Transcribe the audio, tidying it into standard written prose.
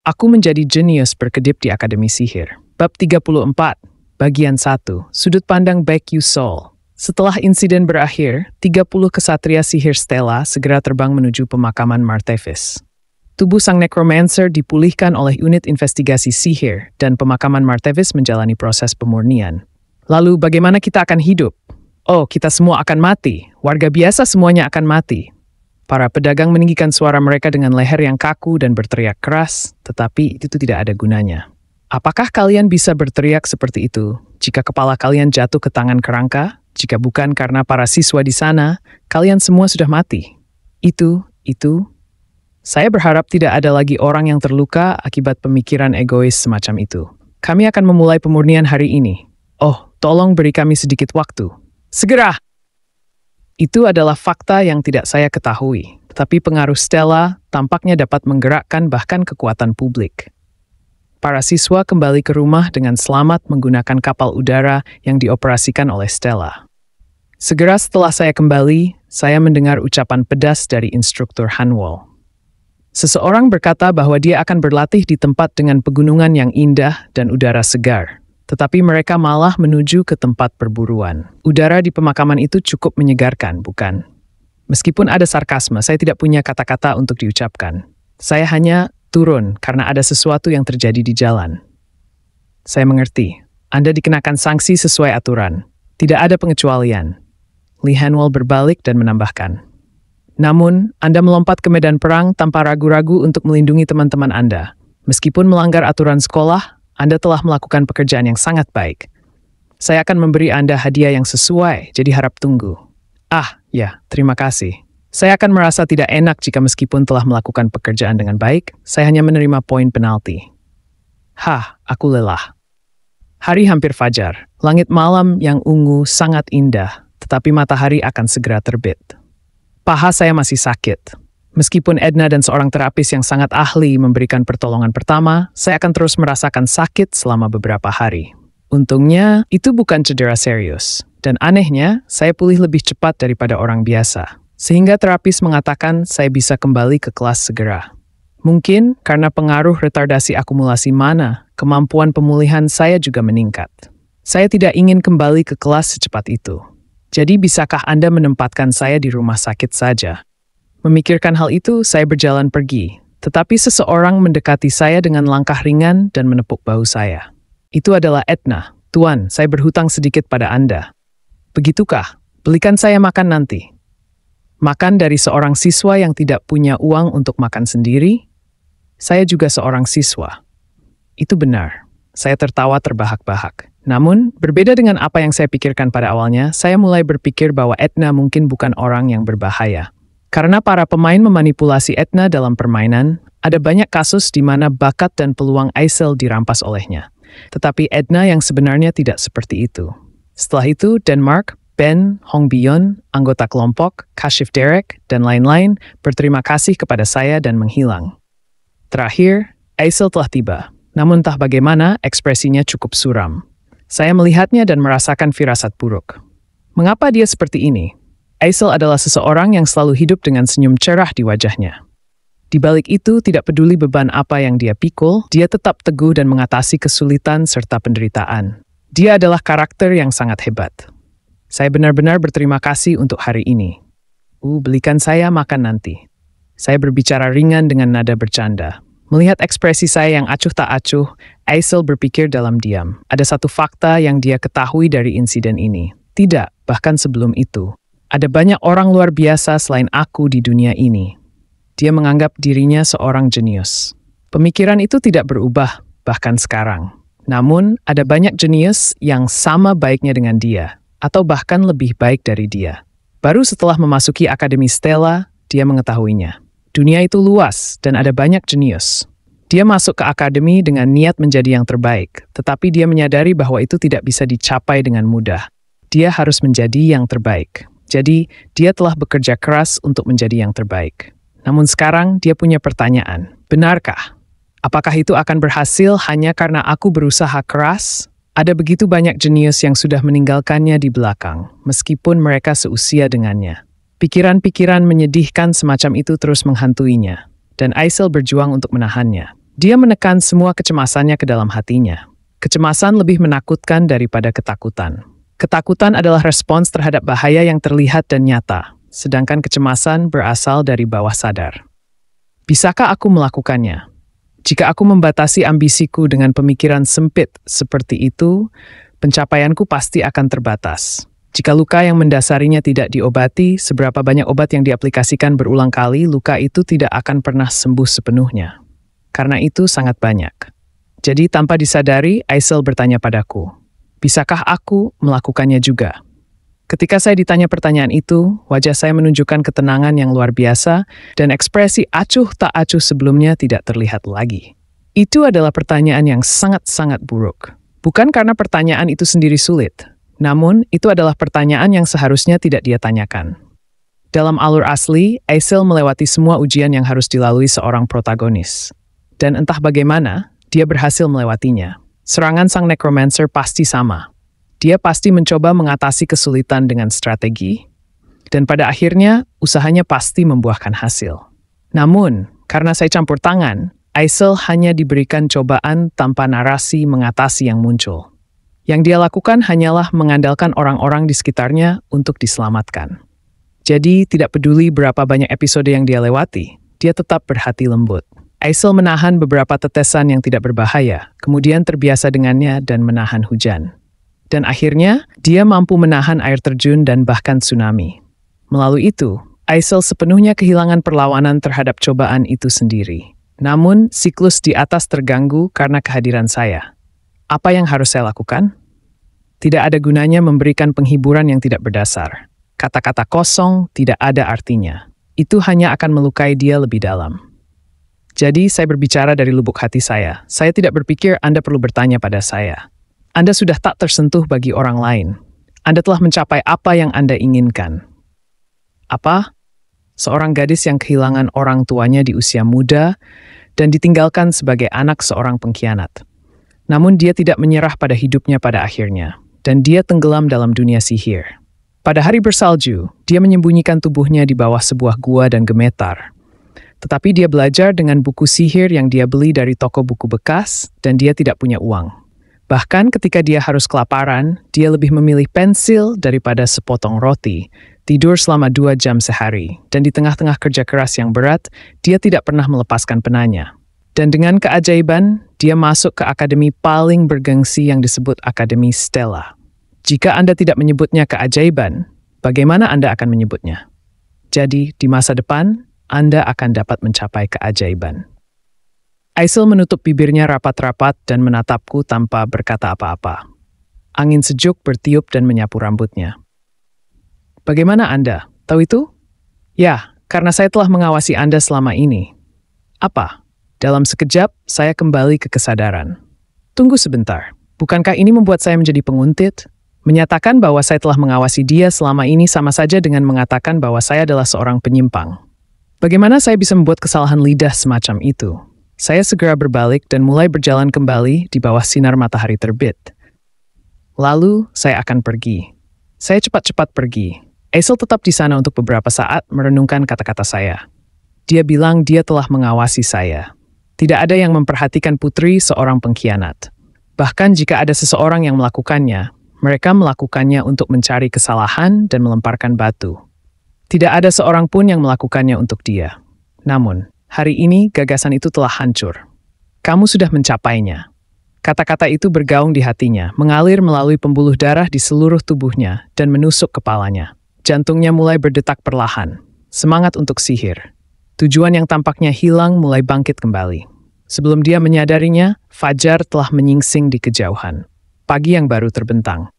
Aku menjadi jenius berkedip di Akademi Sihir. Bab 34, Bagian 1, Sudut Pandang Baekgyu Seoul. Setelah insiden berakhir, 30 kesatria sihir Stella segera terbang menuju pemakaman Martevis. Tubuh sang necromancer dipulihkan oleh unit investigasi sihir dan pemakaman Martevis menjalani proses pemurnian. Lalu bagaimana kita akan hidup? Oh, kita semua akan mati. Warga biasa semuanya akan mati. Para pedagang meninggikan suara mereka dengan leher yang kaku dan berteriak keras, tetapi itu tidak ada gunanya. Apakah kalian bisa berteriak seperti itu jika kepala kalian jatuh ke tangan kerangka? Jika bukan karena para siswa di sana, kalian semua sudah mati. Saya berharap tidak ada lagi orang yang terluka akibat pemikiran egois semacam itu. Kami akan memulai pemurnian hari ini. Oh, tolong beri kami sedikit waktu. Segera! Itu adalah fakta yang tidak saya ketahui, tetapi pengaruh Stella tampaknya dapat menggerakkan bahkan kekuatan publik. Para siswa kembali ke rumah dengan selamat menggunakan kapal udara yang dioperasikan oleh Stella. Segera setelah saya kembali, saya mendengar ucapan pedas dari instruktur Hanwol. Seseorang berkata bahwa dia akan berlatih di tempat dengan pegunungan yang indah dan udara segar. Tetapi mereka malah menuju ke tempat perburuan. Udara di pemakaman itu cukup menyegarkan, bukan? Meskipun ada sarkasme, saya tidak punya kata-kata untuk diucapkan. Saya hanya turun karena ada sesuatu yang terjadi di jalan. Saya mengerti. Anda dikenakan sanksi sesuai aturan. Tidak ada pengecualian. Lee Hanwol berbalik dan menambahkan. Namun, Anda melompat ke medan perang tanpa ragu-ragu untuk melindungi teman-teman Anda. Meskipun melanggar aturan sekolah, Anda telah melakukan pekerjaan yang sangat baik. Saya akan memberi Anda hadiah yang sesuai, jadi harap tunggu. Ya, terima kasih. Saya akan merasa tidak enak jika meskipun telah melakukan pekerjaan dengan baik, saya hanya menerima poin penalti. Aku lelah. Hari hampir fajar. Langit malam yang ungu sangat indah, tetapi matahari akan segera terbit. Paha saya masih sakit. Meskipun Edna dan seorang terapis yang sangat ahli memberikan pertolongan pertama, saya akan terus merasakan sakit selama beberapa hari. Untungnya, itu bukan cedera serius. Dan anehnya, saya pulih lebih cepat daripada orang biasa. Sehingga terapis mengatakan saya bisa kembali ke kelas segera. Mungkin karena pengaruh retardasi akumulasi mana, kemampuan pemulihan saya juga meningkat. Saya tidak ingin kembali ke kelas secepat itu. Jadi bisakah Anda menempatkan saya di rumah sakit saja? Memikirkan hal itu, saya berjalan pergi. Tetapi seseorang mendekati saya dengan langkah ringan dan menepuk bahu saya. Itu adalah Edna. Tuan, saya berhutang sedikit pada Anda. Begitukah? Belikan saya makan nanti. Makan dari seorang siswa yang tidak punya uang untuk makan sendiri? Saya juga seorang siswa. Itu benar. Saya tertawa terbahak-bahak. Namun, berbeda dengan apa yang saya pikirkan pada awalnya, saya mulai berpikir bahwa Edna mungkin bukan orang yang berbahaya. Karena para pemain memanipulasi Edna dalam permainan, ada banyak kasus di mana bakat dan peluang Aisel dirampas olehnya. Tetapi Edna yang sebenarnya tidak seperti itu. Setelah itu, Denmark, Ben, Hong Byon, anggota kelompok, Kashif Derek, dan lain-lain berterima kasih kepada saya dan menghilang. Terakhir, Aisel telah tiba. Namun entah bagaimana, ekspresinya cukup suram. Saya melihatnya dan merasakan firasat buruk. Mengapa dia seperti ini? Aisel adalah seseorang yang selalu hidup dengan senyum cerah di wajahnya. Di balik itu, tidak peduli beban apa yang dia pikul, dia tetap teguh dan mengatasi kesulitan serta penderitaan. Dia adalah karakter yang sangat hebat. Saya benar-benar berterima kasih untuk hari ini. Belikan saya makan nanti. Saya berbicara ringan dengan nada bercanda. Melihat ekspresi saya yang acuh tak acuh, Aisel berpikir dalam diam. Ada satu fakta yang dia ketahui dari insiden ini. Tidak, bahkan sebelum itu. Ada banyak orang luar biasa selain aku di dunia ini. Dia menganggap dirinya seorang jenius. Pemikiran itu tidak berubah, bahkan sekarang. Namun, ada banyak jenius yang sama baiknya dengan dia, atau bahkan lebih baik dari dia. Baru setelah memasuki Akademi Stella, dia mengetahuinya. Dunia itu luas dan ada banyak jenius. Dia masuk ke akademi dengan niat menjadi yang terbaik, tetapi dia menyadari bahwa itu tidak bisa dicapai dengan mudah. Dia harus menjadi yang terbaik. Jadi, dia telah bekerja keras untuk menjadi yang terbaik. Namun sekarang, dia punya pertanyaan. Benarkah? Apakah itu akan berhasil hanya karena aku berusaha keras? Ada begitu banyak jenius yang sudah meninggalkannya di belakang, meskipun mereka seusia dengannya. Pikiran-pikiran menyedihkan semacam itu terus menghantuinya, dan Aisel berjuang untuk menahannya. Dia menekan semua kecemasannya ke dalam hatinya. Kecemasan lebih menakutkan daripada ketakutan. Ketakutan adalah respons terhadap bahaya yang terlihat dan nyata, sedangkan kecemasan berasal dari bawah sadar. Bisakah aku melakukannya? Jika aku membatasi ambisiku dengan pemikiran sempit seperti itu, pencapaianku pasti akan terbatas. Jika luka yang mendasarinya tidak diobati, seberapa banyak obat yang diaplikasikan berulang kali, luka itu tidak akan pernah sembuh sepenuhnya. Karena itu sangat banyak. Jadi tanpa disadari, Aisel bertanya padaku, bisakah aku melakukannya juga? Ketika saya ditanya pertanyaan itu, wajah saya menunjukkan ketenangan yang luar biasa dan ekspresi acuh tak acuh sebelumnya tidak terlihat lagi. Itu adalah pertanyaan yang sangat-sangat buruk. Bukan karena pertanyaan itu sendiri sulit, namun itu adalah pertanyaan yang seharusnya tidak dia tanyakan. Dalam alur asli, Aisel melewati semua ujian yang harus dilalui seorang protagonis. Dan entah bagaimana, dia berhasil melewatinya. Serangan sang necromancer pasti sama. Dia pasti mencoba mengatasi kesulitan dengan strategi, dan pada akhirnya usahanya pasti membuahkan hasil. Namun, karena saya campur tangan, Aisel hanya diberikan cobaan tanpa narasi mengatasi yang muncul. Yang dia lakukan hanyalah mengandalkan orang-orang di sekitarnya untuk diselamatkan. Jadi, tidak peduli berapa banyak episode yang dia lewati, dia tetap berhati lembut. Aisel menahan beberapa tetesan yang tidak berbahaya, kemudian terbiasa dengannya dan menahan hujan. Dan akhirnya, dia mampu menahan air terjun dan bahkan tsunami. Melalui itu, Aisel sepenuhnya kehilangan perlawanan terhadap cobaan itu sendiri. Namun, siklus di atas terganggu karena kehadiran saya. Apa yang harus saya lakukan? Tidak ada gunanya memberikan penghiburan yang tidak berdasar. Kata-kata kosong tidak ada artinya. Itu hanya akan melukai dia lebih dalam. Jadi, saya berbicara dari lubuk hati saya. Saya tidak berpikir Anda perlu bertanya pada saya. Anda sudah tak tersentuh bagi orang lain. Anda telah mencapai apa yang Anda inginkan. Apa? Seorang gadis yang kehilangan orang tuanya di usia muda dan ditinggalkan sebagai anak seorang pengkhianat. Namun dia tidak menyerah pada hidupnya pada akhirnya, dan dia tenggelam dalam dunia sihir. Pada hari bersalju, dia menyembunyikan tubuhnya di bawah sebuah gua dan gemetar. Tetapi dia belajar dengan buku sihir yang dia beli dari toko buku bekas, dan dia tidak punya uang. Bahkan ketika dia harus kelaparan, dia lebih memilih pensil daripada sepotong roti, tidur selama 2 jam sehari, dan di tengah-tengah kerja keras yang berat, dia tidak pernah melepaskan penanya. Dan dengan keajaiban, dia masuk ke akademi paling bergengsi yang disebut Akademi Stella. Jika Anda tidak menyebutnya keajaiban, bagaimana Anda akan menyebutnya? Jadi, di masa depan, Anda akan dapat mencapai keajaiban. Aisel menutup bibirnya rapat-rapat dan menatapku tanpa berkata apa-apa. Angin sejuk bertiup dan menyapu rambutnya. Bagaimana Anda? Tahu itu? Ya, karena saya telah mengawasi Anda selama ini. Apa? Dalam sekejap, saya kembali ke kesadaran. Tunggu sebentar. Bukankah ini membuat saya menjadi penguntit? Menyatakan bahwa saya telah mengawasi dia selama ini sama saja dengan mengatakan bahwa saya adalah seorang penyimpang. Bagaimana saya bisa membuat kesalahan lidah semacam itu? Saya segera berbalik dan mulai berjalan kembali di bawah sinar matahari terbit. Lalu, saya akan pergi. Saya cepat-cepat pergi. Aisel tetap di sana untuk beberapa saat merenungkan kata-kata saya. Dia bilang dia telah mengawasi saya. Tidak ada yang memperhatikan putri seorang pengkhianat. Bahkan jika ada seseorang yang melakukannya, mereka melakukannya untuk mencari kesalahan dan melemparkan batu. Tidak ada seorang pun yang melakukannya untuk dia. Namun, hari ini gagasan itu telah hancur. Kamu sudah mencapainya. Kata-kata itu bergaung di hatinya, mengalir melalui pembuluh darah di seluruh tubuhnya dan menusuk kepalanya. Jantungnya mulai berdetak perlahan. Semangat untuk sihir. Tujuan yang tampaknya hilang mulai bangkit kembali. Sebelum dia menyadarinya, fajar telah menyingsing di kejauhan. Pagi yang baru terbentang.